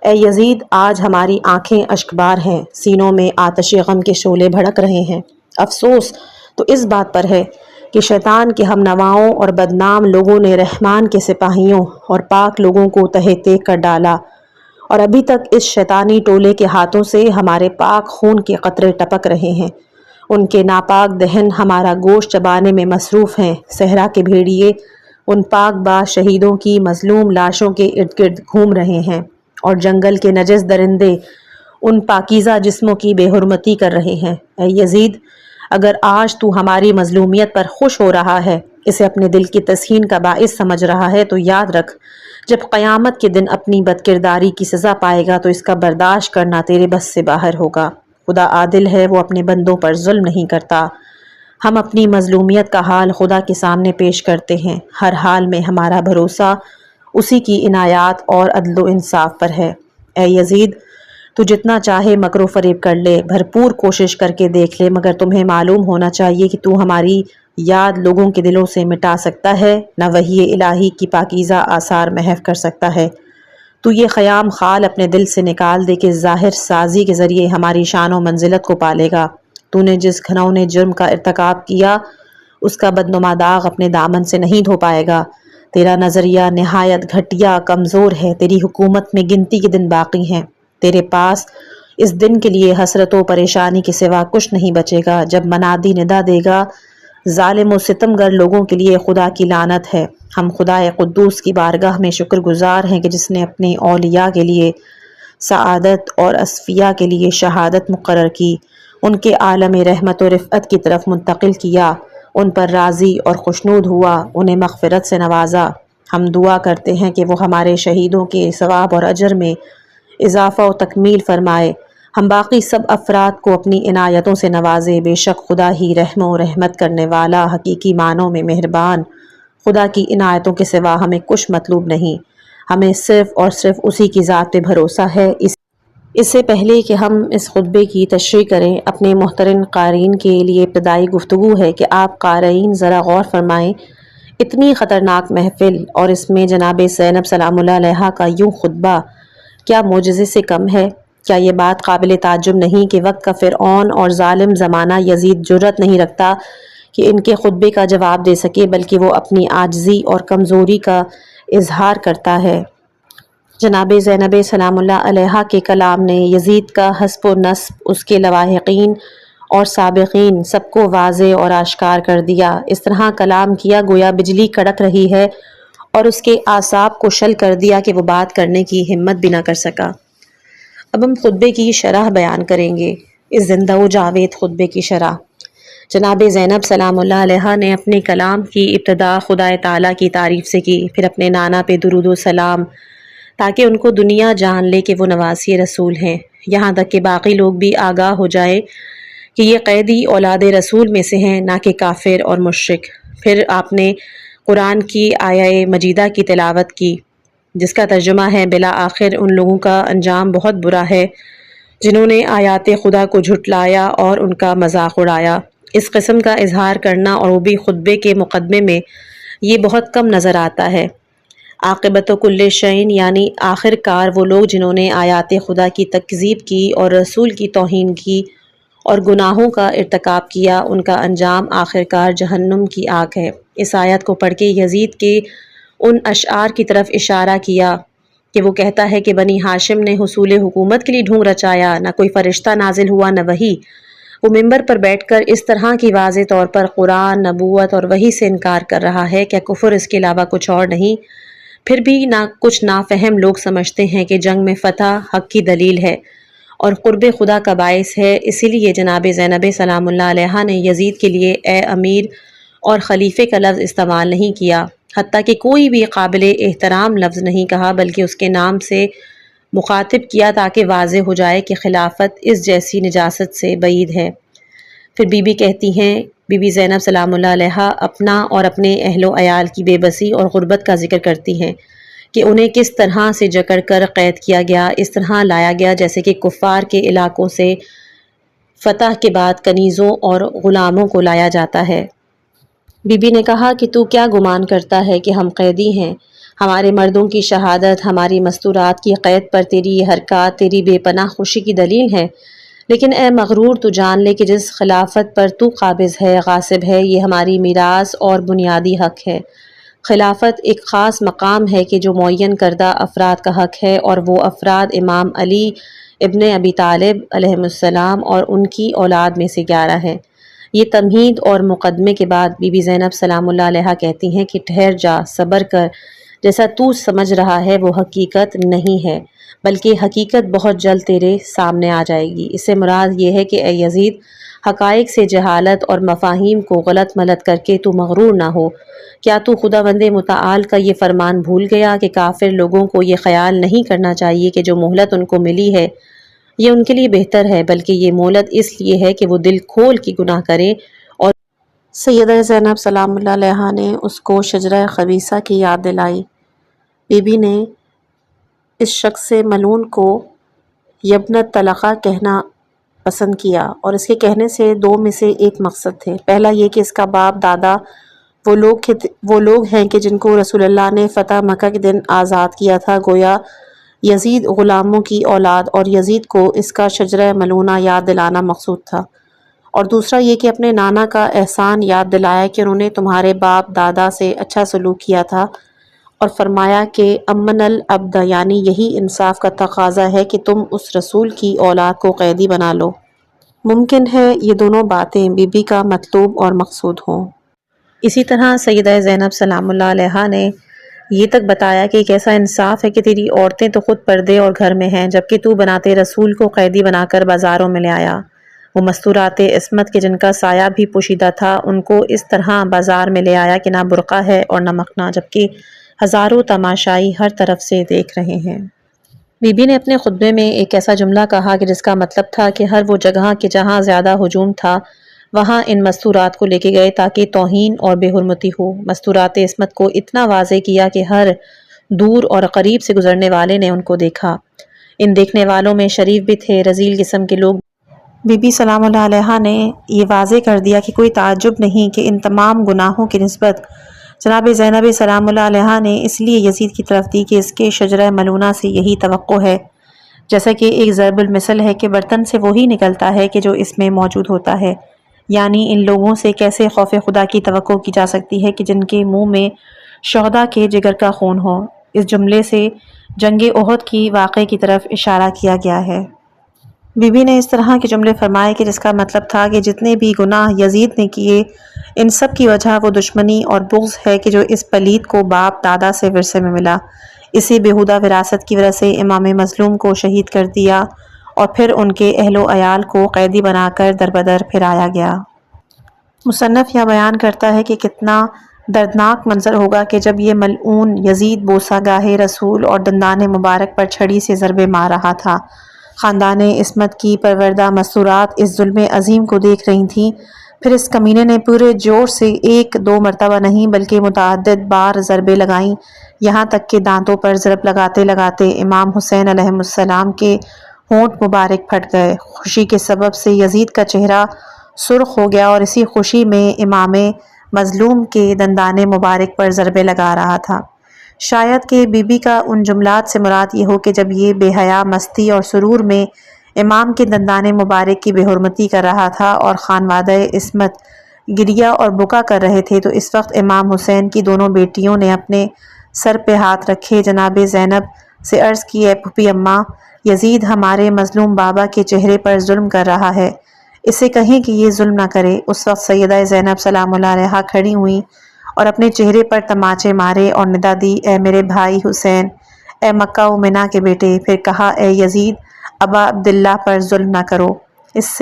اے یزید، آج ہماری آنکھیں اشکبار ہیں، سینوں میں آتش غم کے شعلے بھڑک رہے ہیں۔ افسوس تو اس بات پر ہے کہ شیطان کے ہم نواؤں اور بدنام لوگوں نے رحمان کے سپاہیوں اور پاک لوگوں کو تہہ تیغ کر ڈالا، اور ابھی تک اس شیطانی ٹولے کے ہاتھوں سے ہمارے پاک خون کے قطرے ٹپک رہے ہیں۔ ان کے ناپاک دہن ہمارا گوشت چبانے میں مصروف ہیں۔ صحرا کے بھیڑیے ان پاک باز شہیدوں کی مظلوم لاشوں کے ارد گرد گھوم رہے ہیں، اور جنگل کے نجس درندے ان پاکیزہ جسموں کی بے حرمتی کر رہے ہیں۔ اے یزید، اگر آج تو ہماری مظلومیت پر خوش ہو رہا ہے، اسے اپنے دل کی تسکین کا باعث سمجھ رہا ہے، تو یاد رکھ جب قیامت کے دن اپنی بد کرداری کی سزا پائے گا تو اس کا برداشت کرنا تیرے بس سے باہر ہوگا۔ خدا عادل ہے، وہ اپنے بندوں پر ظلم نہیں کرتا۔ ہم اپنی مظلومیت کا حال خدا کے سامنے پیش کرتے ہیں، ہر حال میں ہمارا بھروسہ اسی کی عنایات اور عدل و انصاف پر ہے۔ اے یزید، تو جتنا چاہے مکر و فریب کر لے، بھرپور کوشش کر کے دیکھ لے، مگر تمہیں معلوم ہونا چاہیے کہ تو ہماری یاد لوگوں کے دلوں سے مٹا سکتا ہے، نہ وحی الہی کی پاکیزہ آثار محو کر سکتا ہے۔ تو یہ خیام خال اپنے دل سے نکال دے کہ ظاہر سازی کے ذریعے ہماری شان و منزلت کو پالے گا۔ تو نے جس گھنونے جرم کا ارتکاب کیا اس کا بدنما داغ اپنے دامن سے نہیں دھو پائے گا۔ تیرا نظریہ نہایت گھٹیا کمزور ہے، تیری حکومت میں گنتی کے دن باقی ہیں، تیرے پاس اس دن کے لیے حسرت و پریشانی کے سوا کچھ نہیں بچے گا جب منادی ندا دے گا، ظالم و ستمگر لوگوں کے لیے خدا کی لعنت ہے۔ ہم خدا قدوس کی بارگاہ میں شکر گزار ہیں کہ جس نے اپنے اولیاء کے لیے سعادت اور اصفیاء کے لیے شہادت مقرر کی، ان کے عالم رحمت و رفعت کی طرف منتقل کیا، ان پر راضی اور خوشنود ہوا، انہیں مغفرت سے نوازا۔ ہم دعا کرتے ہیں کہ وہ ہمارے شہیدوں کے ثواب اور اجر میں اضافہ و تکمیل فرمائے، ہم باقی سب افراد کو اپنی عنایتوں سے نوازے۔ بے شک خدا ہی رحم و رحمت کرنے والا، حقیقی معنوں میں مہربان۔ خدا کی عنایتوں کے سوا ہمیں کچھ مطلوب نہیں، ہمیں صرف اور صرف اسی کی ذات پہ بھروسہ ہے۔ اس سے پہلے کہ ہم اس خطبے کی تشریح کریں، اپنے محترم قارئین کے لیے ابتدائی گفتگو ہے کہ آپ قارئین ذرا غور فرمائیں، اتنی خطرناک محفل اور اس میں جناب زینب سلام اللہ علیہا کا یوں خطبہ کیا معجزے سے کم ہے؟ کیا یہ بات قابل تعجب نہیں کہ وقت کا فرعون اور ظالم زمانہ یزید جرأت نہیں رکھتا کہ ان کے خطبے کا جواب دے سکے، بلکہ وہ اپنی عاجزی اور کمزوری کا اظہار کرتا ہے۔ جناب زینب سلام اللہ علیہا کے کلام نے یزید کا حسب و نسب، اس کے لواحقین اور سابقین سب کو واضح اور آشکار کر دیا۔ اس طرح کلام کیا گویا بجلی کڑک رہی ہے اور اس کے اعصاب کو شل کر دیا کہ وہ بات کرنے کی ہمت بھی نہ کر سکا۔ اب ہم خطبے کی شرح بیان کریں گے، اس زندہ و جاوید خطبے کی شرح۔ جناب زینب سلام اللہ علیہا نے اپنے کلام کی ابتدا خدا تعالیٰ کی تعریف سے کی، پھر اپنے نانا پہ درود و سلام، تاکہ ان کو دنیا جان لے کہ وہ نواسی رسول ہیں، یہاں تک کہ باقی لوگ بھی آگاہ ہو جائے کہ یہ قیدی اولاد رسول میں سے ہیں، نہ کہ کافر اور مشرک۔ پھر آپ نے قرآن کی آیہ مجیدہ کی تلاوت کی، جس کا ترجمہ ہے بالآخر ان لوگوں کا انجام بہت برا ہے جنہوں نے آیات خدا کو جھٹلایا اور ان کا مذاق اڑایا۔ اس قسم کا اظہار کرنا اور وہ بھی خطبے کے مقدمے میں، یہ بہت کم نظر آتا ہے۔ عاقبت کل شیء یعنی آخر کار وہ لوگ جنہوں نے آیات خدا کی تکذیب کی اور رسول کی توہین کی اور گناہوں کا ارتکاب کیا، ان کا انجام آخر کار جہنم کی آگ ہے۔ اس آیت کو پڑھ کے یزید کے ان اشعار کی طرف اشارہ کیا کہ وہ کہتا ہے کہ بنی ہاشم نے حصول حکومت کے لیے ڈھونگ رچایا، نہ کوئی فرشتہ نازل ہوا نہ وحی۔ وہ ممبر پر بیٹھ کر اس طرح کی واضح طور پر قرآن، نبوت اور وحی سے انکار کر رہا ہے کہ کفر اس کے علاوہ کچھ اور نہیں۔ پھر بھی کچھ نافہم لوگ سمجھتے ہیں کہ جنگ میں فتح حق کی دلیل ہے اور قرب خدا کا باعث ہے، اسی لیے جناب زینب سلام اللہ علیہا نے یزید کے لیے اے امیر اور خلیفے کا لفظ استعمال نہیں کیا، حتیٰ کہ کوئی بھی قابل احترام لفظ نہیں کہا، بلکہ اس کے نام سے مخاطب کیا تاکہ واضح ہو جائے کہ خلافت اس جیسی نجاست سے بعید ہے۔ پھر بی بی کہتی ہیں، بی بی زینب سلام اللہ علیہا اپنا اور اپنے اہل و عیال کی بے بسی اور غربت کا ذکر کرتی ہیں کہ انہیں کس طرح سے جکڑ کر قید کیا گیا، اس طرح لایا گیا جیسے کہ کفار کے علاقوں سے فتح کے بعد کنیزوں اور غلاموں کو لایا جاتا ہے۔ بی بی نے کہا کہ تو کیا گمان کرتا ہے کہ ہم قیدی ہیں؟ ہمارے مردوں کی شہادت، ہماری مستورات کی قید پر تیری یہ حرکات تیری بے پناہ خوشی کی دلیل ہے، لیکن اے مغرور تو جان لے کہ جس خلافت پر تو قابض ہے، غاصب ہے، یہ ہماری میراث اور بنیادی حق ہے۔ خلافت ایک خاص مقام ہے کہ جو معین کردہ افراد کا حق ہے، اور وہ افراد امام علی ابن ابی طالب علیہ السلام اور ان کی اولاد میں سے 11 ہیں۔ یہ تمہید اور مقدمے کے بعد بی بی زینب سلام اللہ علیہا کہتی ہیں کہ ٹھہر جا، صبر کر، جیسا تو سمجھ رہا ہے وہ حقیقت نہیں ہے، بلکہ حقیقت بہت جلد تیرے سامنے آ جائے گی۔ اس سے مراد یہ ہے کہ اے یزید، حقائق سے جہالت اور مفاہیم کو غلط ملت کر کے تو مغرور نہ ہو۔ کیا تو خداوند متعال کا یہ فرمان بھول گیا کہ کافر لوگوں کو یہ خیال نہیں کرنا چاہیے کہ جو مہلت ان کو ملی ہے یہ ان کے لیے بہتر ہے، بلکہ یہ مہلت اس لیے ہے کہ وہ دل کھول کے گناہ کریں۔ اور سیدہ زینب سلام اللہ علیہا نے اس کو شجرہ خبیثہ کی یاد دلائی۔ بی بی نے اس شخص ملعون کو یبن طلقہ کہنا پسند کیا، اور اس کے کہنے سے دو میں سے ایک مقصد تھے۔ پہلا یہ کہ اس کا باپ دادا وہ لوگ ہیں کہ جن کو رسول اللہ نے فتح مکہ کے دن آزاد کیا تھا، گویا یزید غلاموں کی اولاد، اور یزید کو اس کا شجرہ ملعونہ یاد دلانا مقصود تھا۔ اور دوسرا یہ کہ اپنے نانا کا احسان یاد دلایا کہ انہوں نے تمہارے باپ دادا سے اچھا سلوک کیا تھا، اور فرمایا کہ امن العبد یعنی یہی انصاف کا تقاضا ہے کہ تم اس رسول کی اولاد کو قیدی بنا لو۔ ممکن ہے یہ دونوں باتیں بی بی کا مطلوب اور مقصود ہوں۔ اسی طرح سیدہ زینب سلام اللہ علیہا نے یہ تک بتایا کہ کیسا انصاف ہے کہ تیری عورتیں تو خود پردے اور گھر میں ہیں، جبکہ تو بناتے رسول کو قیدی بنا کر بازاروں میں لے آیا۔ وہ مستورات عصمت کے جن کا سایہ بھی پوشیدہ تھا، ان کو اس طرح بازار میں لے آیا کہ نہ برقع ہے اور نہ مخنا، جبکہ ہزاروں تماشائی ہر طرف سے دیکھ رہے ہیں۔ بی بی نے اپنے خطبے میں ایک ایسا جملہ کہا کہ جس کا مطلب تھا کہ ہر وہ جگہ کہ جہاں زیادہ ہجوم تھا وہاں ان مستورات کو لے کے گئے تاکہ توہین اور بے حرمتی ہو۔ مستورات عصمت کو اتنا واضح کیا کہ ہر دور اور قریب سے گزرنے والے نے ان کو دیکھا۔ ان دیکھنے والوں میں شریف بھی تھے، رذیل قسم کے لوگ۔ بی بی سلام اللہ علیہا نے یہ واضح کر دیا کہ کوئی تعجب نہیں کہ ان تمام گناہوں کی نسبت جناب زینب سلام اللہ علیہا نے اس لیے یزید کی طرف دی کہ اس کے شجرہ ملونہ سے یہی توقع ہے، جیسا کہ ایک ضرب المثل ہے کہ برتن سے وہی نکلتا ہے کہ جو اس میں موجود ہوتا ہے، یعنی ان لوگوں سے کیسے خوف خدا کی توقع کی جا سکتی ہے کہ جن کے منہ میں شہداء کے جگر کا خون ہو۔ اس جملے سے جنگ احد کی واقعے کی طرف اشارہ کیا گیا ہے۔ بی بی نے اس طرح کے جملے فرمائے کہ جس کا مطلب تھا کہ جتنے بھی گناہ یزید نے کیے ان سب کی وجہ وہ دشمنی اور بغض ہے کہ جو اس پلید کو باپ دادا سے ورثے میں ملا۔ اسی بےہودہ وراثت کی وجہ سے امام مظلوم کو شہید کر دیا اور پھر ان کے اہل و عیال کو قیدی بنا کر دربدر پھرایا گیا۔ مصنف یہ بیان کرتا ہے کہ کتنا دردناک منظر ہوگا کہ جب یہ ملعون یزید بوسہ گاہ رسول اور دندان مبارک پر چھڑی سے ضربے مار رہا تھا۔ خاندان عصمت کی پروردہ مستورات اس ظلم عظیم کو دیکھ رہی تھیں، پھر اس کمینے نے پورے جوش سے ایک دو مرتبہ نہیں بلکہ متعدد بار ضربیں لگائیں، یہاں تک کہ دانتوں پر ضرب لگاتے لگاتے امام حسین علیہ السلام کے ہونٹ مبارک پھٹ گئے۔ خوشی کے سبب سے یزید کا چہرہ سرخ ہو گیا اور اسی خوشی میں امام مظلوم کے دندان مبارک پر ضربیں لگا رہا تھا۔ شاید کہ بی بی کا ان جملات سے مراد یہ ہو کہ جب یہ بے حیا مستی اور سرور میں امام کے دندان مبارک کی بے حرمتی کر رہا تھا اور خانوادہ عصمت گریہ اور بکا کر رہے تھے، تو اس وقت امام حسین کی دونوں بیٹیوں نے اپنے سر پہ ہاتھ رکھے جناب زینب سے عرض کی، اے پھوپھی اماں، یزید ہمارے مظلوم بابا کے چہرے پر ظلم کر رہا ہے، اسے کہیں کہ یہ ظلم نہ کرے۔ اس وقت سیدہ زینب سلام اللہ علیہا کھڑی ہوئیں اور اپنے چہرے پر تماچے مارے اور ندا دی، اے میرے بھائی حسین، اے مکہ و منا کے بیٹے۔ پھر کہا، اے یزید ابا عبداللہ پر ظلم نہ کرو۔ اس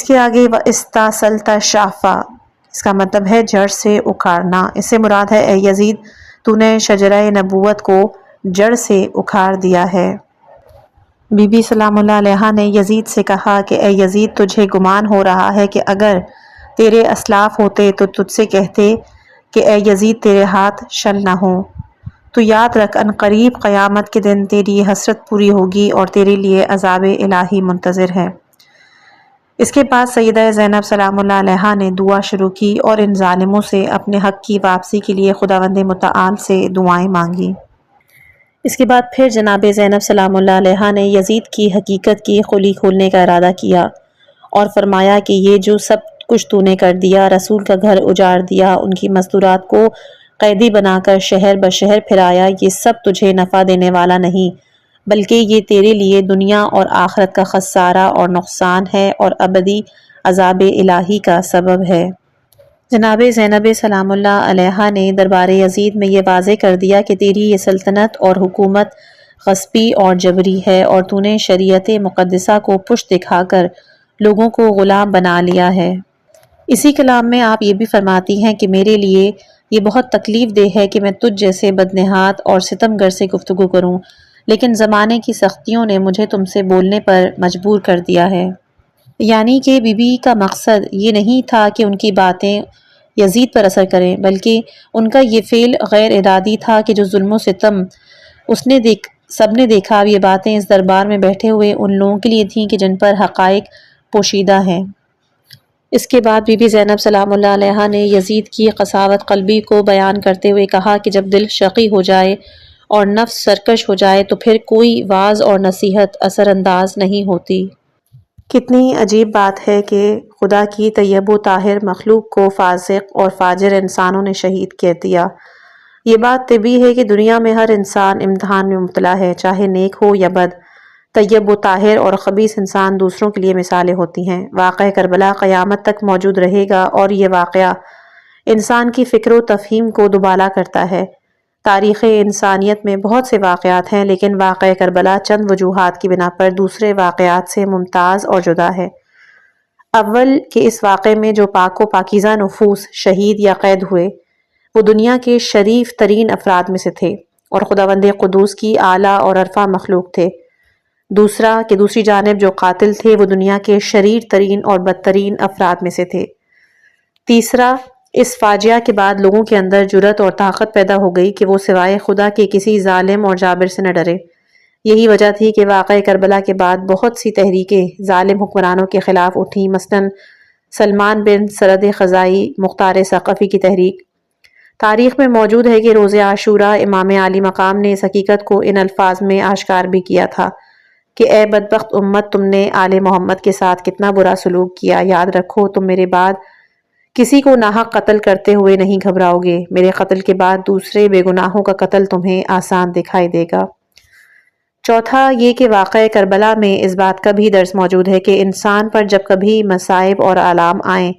کے آگے وَإِسْتَاصَلْتَ شَعْفَ، اس کا مطلب ہے جڑ سے اکھاڑنا۔ اس سے مراد ہے، اے یزید تو نے شجرہ نبوت کو جڑ سے اکھاڑ دیا ہے۔ بی بی سلام اللہ علیہا نے یزید سے کہا کہ اے یزید، تجھے گمان ہو رہا ہے کہ اگر تیرے اسلاف ہوتے تو تجھ سے کہتے کہ اے یزید تیرے ہاتھ شل نہ ہوں۔ تو یاد رکھ عنقریب قیامت کے دن تیری یہ حسرت پوری ہوگی اور تیرے لیے عذاب الہی منتظر ہے۔ اس کے بعد سیدہ زینب سلام اللہ علیہا نے دعا شروع کی اور ان ظالموں سے اپنے حق کی واپسی کے لیے خداوند متعال سے دعائیں مانگی۔ اس کے بعد پھر جناب زینب سلام اللہ علیہا نے یزید کی حقیقت کی خلی کھولنے کا ارادہ کیا اور فرمایا کہ یہ جو سب کچھ تو نے کر دیا، رسول کا گھر اجاڑ دیا، ان کی مستورات کو قیدی بنا کر شہر بشہر پھرایا، یہ سب تجھے نفع دینے والا نہیں بلکہ یہ تیرے لیے دنیا اور آخرت کا خسارہ اور نقصان ہے اور ابدی عذاب الہی کا سبب ہے۔ جناب زینب سلام اللہ علیہا نے دربار یزید میں یہ واضح کر دیا کہ تیری یہ سلطنت اور حکومت غصبی اور جبری ہے اور تو نے شریعت مقدسہ کو پشت دکھا کر لوگوں کو غلام بنا لیا ہے۔ اسی کلام میں آپ یہ بھی فرماتی ہیں کہ میرے لیے یہ بہت تکلیف دہ ہے کہ میں تجھ جیسے بدنہاد اور ستمگر سے گفتگو کروں، لیکن زمانے کی سختیوں نے مجھے تم سے بولنے پر مجبور کر دیا ہے۔ یعنی کہ بی بی کا مقصد یہ نہیں تھا کہ ان کی باتیں یزید پر اثر کریں، بلکہ ان کا یہ فعل غیر ارادی تھا کہ جو ظلم و ستم سب نے دیکھا۔ اب یہ باتیں اس دربار میں بیٹھے ہوئے ان لوگوں کے لیے تھیں کہ جن پر حقائق پوشیدہ ہیں۔ اس کے بعد بی بی زینب سلام اللہ علیہا نے یزید کی قساوت قلبی کو بیان کرتے ہوئے کہا کہ جب دل شقی ہو جائے اور نفس سرکش ہو جائے تو پھر کوئی واعظ اور نصیحت اثر انداز نہیں ہوتی۔ کتنی عجیب بات ہے کہ خدا کی طیب و طاہر مخلوق کو فاسق اور فاجر انسانوں نے شہید کر دیا۔ یہ بات طبی ہے کہ دنیا میں ہر انسان امتحان میں مبتلا ہے، چاہے نیک ہو یا بد۔ طیب و طاہر اور خبیث انسان دوسروں کے لیے مثالیں ہوتی ہیں۔ واقعہ کربلا قیامت تک موجود رہے گا اور یہ واقعہ انسان کی فکر و تفہیم کو دوبالا کرتا ہے۔ تاریخ انسانیت میں بہت سے واقعات ہیں، لیکن واقعہ کربلا چند وجوہات کی بنا پر دوسرے واقعات سے ممتاز اور جدا ہے۔ اول کہ اس واقعے میں جو پاک و پاکیزہ نفوس شہید یا قید ہوئے، وہ دنیا کے شریف ترین افراد میں سے تھے اور خداوند قدوس کی اعلیٰ اور عرفہ مخلوق تھے۔ دوسرا کہ دوسری جانب جو قاتل تھے وہ دنیا کے شریر ترین اور بدترین افراد میں سے تھے۔ تیسرا، اس فاجعہ کے بعد لوگوں کے اندر جرأت اور طاقت پیدا ہو گئی کہ وہ سوائے خدا کے کسی ظالم اور جابر سے نہ ڈرے۔ یہی وجہ تھی کہ واقعہ کربلا کے بعد بہت سی تحریکیں ظالم حکمرانوں کے خلاف اٹھیں، مثلاً سلمان بن سرد خزائی، مختار ثقفی کی تحریک۔ تاریخ میں موجود ہے کہ روز عاشوراء امام عالی مقام نے اس حقیقت کو ان الفاظ میں آشکار بھی کیا تھا کہ اے بدبخت امت، تم نے آل محمد کے ساتھ کتنا برا سلوک کیا، یاد رکھو تم میرے بعد کسی کو ناحق قتل کرتے ہوئے نہیں گھبراؤ گے، میرے قتل کے بعد دوسرے بے گناہوں کا قتل تمہیں آسان دکھائی دے گا۔ چوتھا یہ کہ واقعہ کربلا میں اس بات کا بھی درس موجود ہے کہ انسان پر جب کبھی مصائب اور آلام آئیں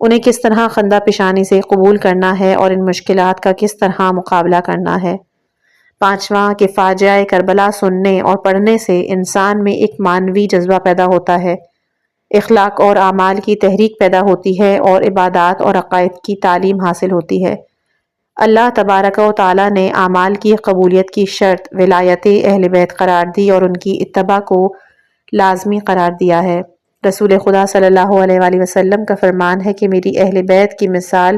انہیں کس طرح خندہ پیشانی سے قبول کرنا ہے اور ان مشکلات کا کس طرح مقابلہ کرنا ہے۔ پانچواں کہ فاجعہ کربلا سننے اور پڑھنے سے انسان میں ایک معنوی جذبہ پیدا ہوتا ہے، اخلاق اور اعمال کی تحریک پیدا ہوتی ہے اور عبادات اور عقائد کی تعلیم حاصل ہوتی ہے۔ اللہ تبارک و تعالیٰ نے اعمال کی قبولیت کی شرط ولایت اہل بیت قرار دی اور ان کی اتباع کو لازمی قرار دیا ہے۔ رسول خدا صلی اللہ علیہ وآلہ وسلم کا فرمان ہے کہ میری اہل بیت کی مثال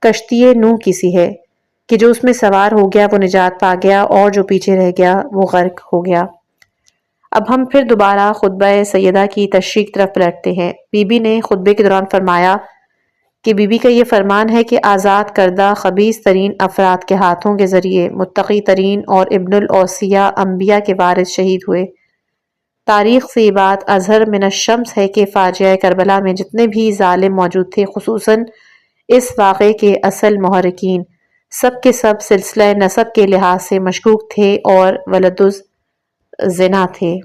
کشتی نوح کی سی ہے کہ جو اس میں سوار ہو گیا وہ نجات پا گیا اور جو پیچھے رہ گیا وہ غرق ہو گیا۔ اب ہم پھر دوبارہ خطبہ سیدہ کی تشریح کی طرف پلٹتے ہیں۔ بی بی نے خطبے کے دوران فرمایا کہ بی بی کا یہ فرمان ہے کہ آزاد کردہ خبیث ترین افراد کے ہاتھوں کے ذریعے متقی ترین اور ابن الاوصیاء انبیاء کے وارث شہید ہوئے۔ تاریخ سے یہ بات اظہر من الشمس ہے کہ فاجعہ کربلا میں جتنے بھی ظالم موجود تھے، خصوصاً اس واقعے کے اصل محرکین، سب کے سب سلسلہ نسب کے لحاظ سے مشکوک تھے اور ولد الزنا تھے۔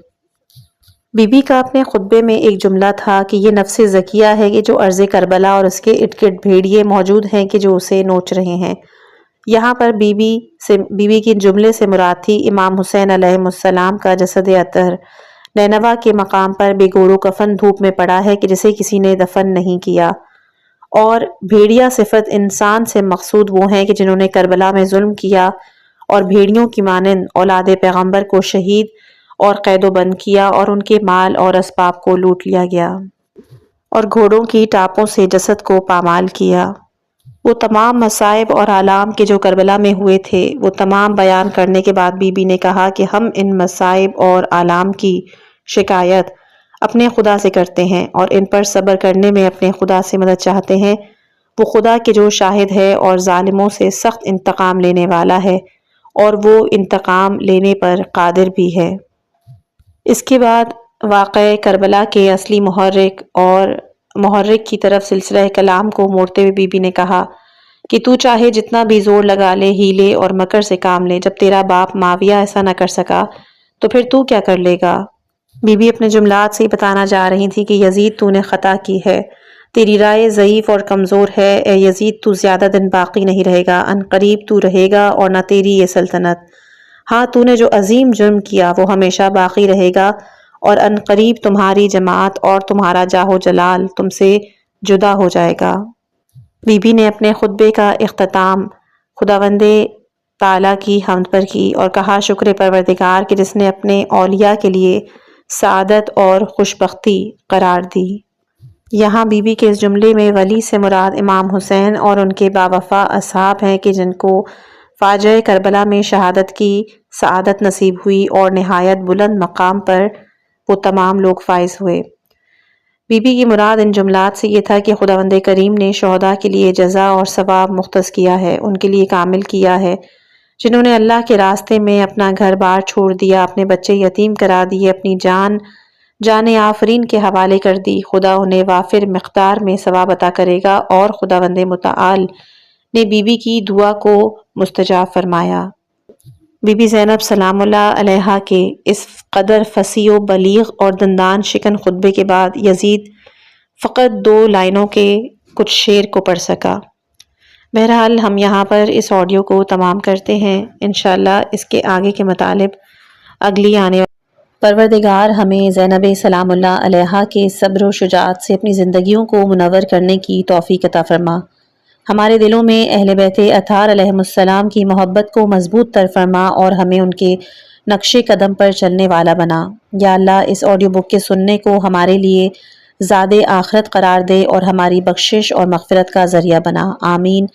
بی بی کا اپنے خطبے میں ایک جملہ تھا کہ یہ نفس زکیہ ہے کہ جو ارض کربلا اور اس کے ارد گرد بھیڑیے موجود ہیں کہ جو اسے نوچ رہے ہیں۔ یہاں پر بی بی کی جملے سے مراد تھی امام حسین علیہ السلام کا جسد اطہر نینوا کے مقام پر بے گور و کفن دھوپ میں پڑا ہے کہ جسے کسی نے دفن نہیں کیا، اور بھیڑیا صفت انسان سے مقصود وہ ہیں کہ جنہوں نے کربلا میں ظلم کیا اور بھیڑیوں کی مانند اولاد پیغمبر کو شہید اور قید و بند کیا اور ان کے مال اور اسباب کو لوٹ لیا گیا اور گھوڑوں کی ٹاپوں سے جسد کو پامال کیا۔ وہ تمام مصائب اور آلام کے جو کربلا میں ہوئے تھے وہ تمام بیان کرنے کے بعد بی بی نے کہا کہ ہم ان مصائب اور آلام کی شکایت اپنے خدا سے کرتے ہیں اور ان پر صبر کرنے میں اپنے خدا سے مدد چاہتے ہیں۔ وہ خدا کے جو شاہد ہے اور ظالموں سے سخت انتقام لینے والا ہے اور وہ انتقام لینے پر قادر بھی ہے۔ اس کے بعد واقعہ کربلا کے اصلی محرک کی طرف سلسلہ کلام کو موڑتے ہوئے بی بی نے کہا کہ تو چاہے جتنا بھی زور لگا لے، ہیلے اور مکر سے کام لے، جب تیرا باپ معاویہ ایسا نہ کر سکا تو پھر تو کیا کر لے گا؟ بی بی اپنے جملات سے بتانا جا رہی تھی کہ یزید تو نے خطا کی ہے، تیری رائے ضعیف اور کمزور ہے، اے یزید تو زیادہ دن باقی نہیں رہے گا، ان قریب تو رہے گا اور نہ تیری یہ سلطنت، ہاں تو نے جو عظیم جرم کیا وہ ہمیشہ باقی رہے گا اور ان قریب تمہاری جماعت اور تمہارا جاہ و جلال تم سے جدا ہو جائے گا۔ بی بی نے اپنے خطبے کا اختتام خداوند تعالیٰ کی حمد پر کی اور کہا شکر پروردگار کہ جس نے اپنے اولیاء کے لیے سعادت اور خوشبختی قرار دی۔ یہاں بی بی کے اس جملے میں ولی سے مراد امام حسین اور ان کے باوفا اصحاب ہیں کہ جن کو فاجعہ کربلا میں شہادت کی سعادت نصیب ہوئی اور نہایت بلند مقام پر وہ تمام لوگ فائز ہوئے۔ بی بی کی مراد ان جملات سے یہ تھا کہ خداوند کریم نے شہداء کے لیے جزا اور ثواب مختص کیا ہے، ان کے لیے کامل کیا ہے جنہوں نے اللہ کے راستے میں اپنا گھر بار چھوڑ دیا، اپنے بچے یتیم کرا دیے، اپنی جان آفرین کے حوالے کر دی۔ خدا انہیں وافر مقدار میں ثواب عطا کرے گا اور خداوند متعال نے بی بی کی دعا کو مستجاب فرمایا۔ بی بی زینب سلام اللہ علیہا کے اس قدر فصیح و بلیغ اور دندان شکن خطبے کے بعد یزید فقط 2 لائنوں کے کچھ شعر کو پڑھ سکا۔ بہرحال ہم یہاں پر اس آڈیو کو تمام کرتے ہیں، انشاءاللہ اس کے آگے کے مطالب اگلی آنے پروردگار ہمیں زینب سلام اللہ علیہا کے صبر و شجاعت سے اپنی زندگیوں کو منور کرنے کی توفیق عطا فرما۔ ہمارے دلوں میں اہل بیت اطہار علیہم السلام کی محبت کو مضبوط تر فرما اور ہمیں ان کے نقش قدم پر چلنے والا بنا۔ یا اللہ اس آڈیو بک کے سننے کو ہمارے لیے زاد آخرت قرار دے اور ہماری بخشش اور مغفرت کا ذریعہ بنا، آمین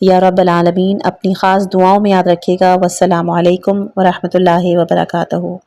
یا رب العالمین۔ اپنی خاص دعاؤں میں یاد رکھیے گا۔ والسلام علیکم ورحمۃ اللہ وبرکاتہ۔